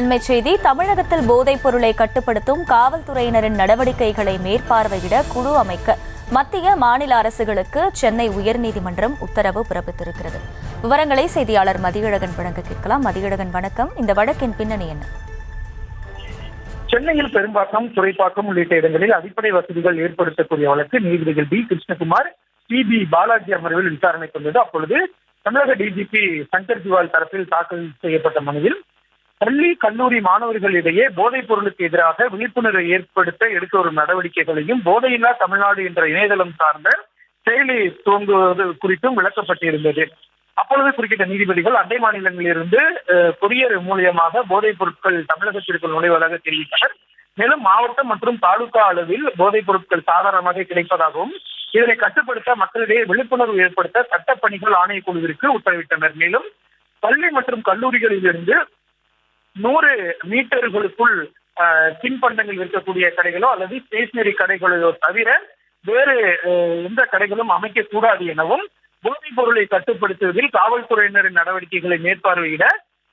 அண்மை செய்தி. தமிழகத்தில் போதைப் பொருளை கட்டுப்படுத்தும் காவல்துறையினரின் நடவடிக்கைகளை மேற்பார்வையிட குழு அமைக்க மத்திய மாநில அரசுகளுக்கு சென்னை உயர்நீதிமன்றம் உத்தரவு பிறப்பித்திருக்கிறது. விவரங்களை செய்தியாளர் மதியழகன் வழங்க கேட்கலாம். மதியழகன், வணக்கம். இந்த வழக்கின் பின்னணி என்ன? சென்னையில் பெரும்பாக்கம், துறைப்பாக்கம் உள்ளிட்ட இடங்களில் அடிப்படை வசதிகள் ஏற்படுத்தக்கூடிய வழக்கு நீதிபதிகள் பி கிருஷ்ணகுமார், பி பாலாஜி அமர்வில் விசாரணைக்கு வந்தது. அப்பொழுது தமிழக டிஜிபி சங்கர் ஜிவால் தரப்பில் தாக்கல் செய்யப்பட்ட மனுவில் பள்ளி கல்லூரி மாணவர்களிடையே போதைப் பொருளுக்கு எதிராக விழிப்புணர்வை ஏற்படுத்த எடுக்க வரும் நடவடிக்கைகளையும் போதையில்லா தமிழ்நாடு என்ற இணையதளம் சார்ந்த செயலி துவங்குவது குறித்தும் விளக்கப்பட்டிருந்தது. அப்பொழுது குறுக்கிட்ட நீதிபதிகள் அண்டை மாநிலங்களிலிருந்து கொரியர் மூலியமாக போதைப் பொருட்கள் தமிழகத்திற்குள் நுழைவதாக தெரிவித்தனர். மேலும் மாவட்டம் மற்றும் தாலுகா அளவில் போதைப் பொருட்கள் சாதாரணமாக கிடைப்பதாகவும் இதனை கட்டுப்படுத்த மக்களிடையே விழிப்புணர்வு ஏற்படுத்த சட்டப்பணிகள் ஆணையக்குழுவிற்கு உத்தரவிட்டனர். மேலும் பள்ளி மற்றும் கல்லூரிகளிலிருந்து 100 மீட்டர்களுக்குள் தின்பண்டங்கள் விற்கக்கூடிய கடைகளோ அல்லது ஸ்டேஷனரி கடைகளோ தவிர வேறு எந்த கடைகளும் அமைக்கக்கூடாது எனவும், போதைப் பொருளை கட்டுப்படுத்துவதில் காவல்துறையினரின் நடவடிக்கைகளை மேற்பார்வையிட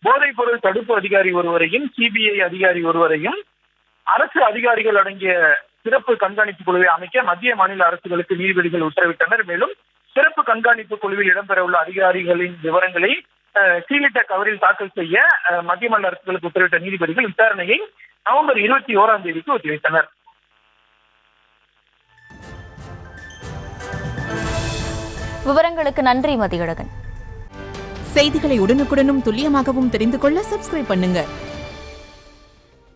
போதைப் பொருள் தடுப்பு அதிகாரி ஒருவரையும், சிபிஐ அதிகாரி ஒருவரையும், அரசு அதிகாரிகள் அடங்கிய சிறப்பு கண்காணிப்பு குழுவை அமைக்க மத்திய மாநில அரசுகளுக்கு நீதிபதிகள் உத்தரவிட்டனர். மேலும் சிறப்பு கண்காணிப்பு குழுவில் இடம்பெறவுள்ள அதிகாரிகளின் விவரங்களை சீலிட்ட கவரில் தாக்கல் செய்ய மத்திய மாநில அரசுகளுக்கு உத்தரவிட்ட நீதிபதிகள் விசாரணையை நவம்பர் 21ஆம் தேதிக்கு ஒத்திவைத்தனர். விவரங்களுக்கு நன்றி மதியழகன். செய்திகளை உடனுக்குடனும் துல்லியமாகவும் தெரிந்து கொள்ள சப்ஸ்கிரைப் பண்ணுங்க.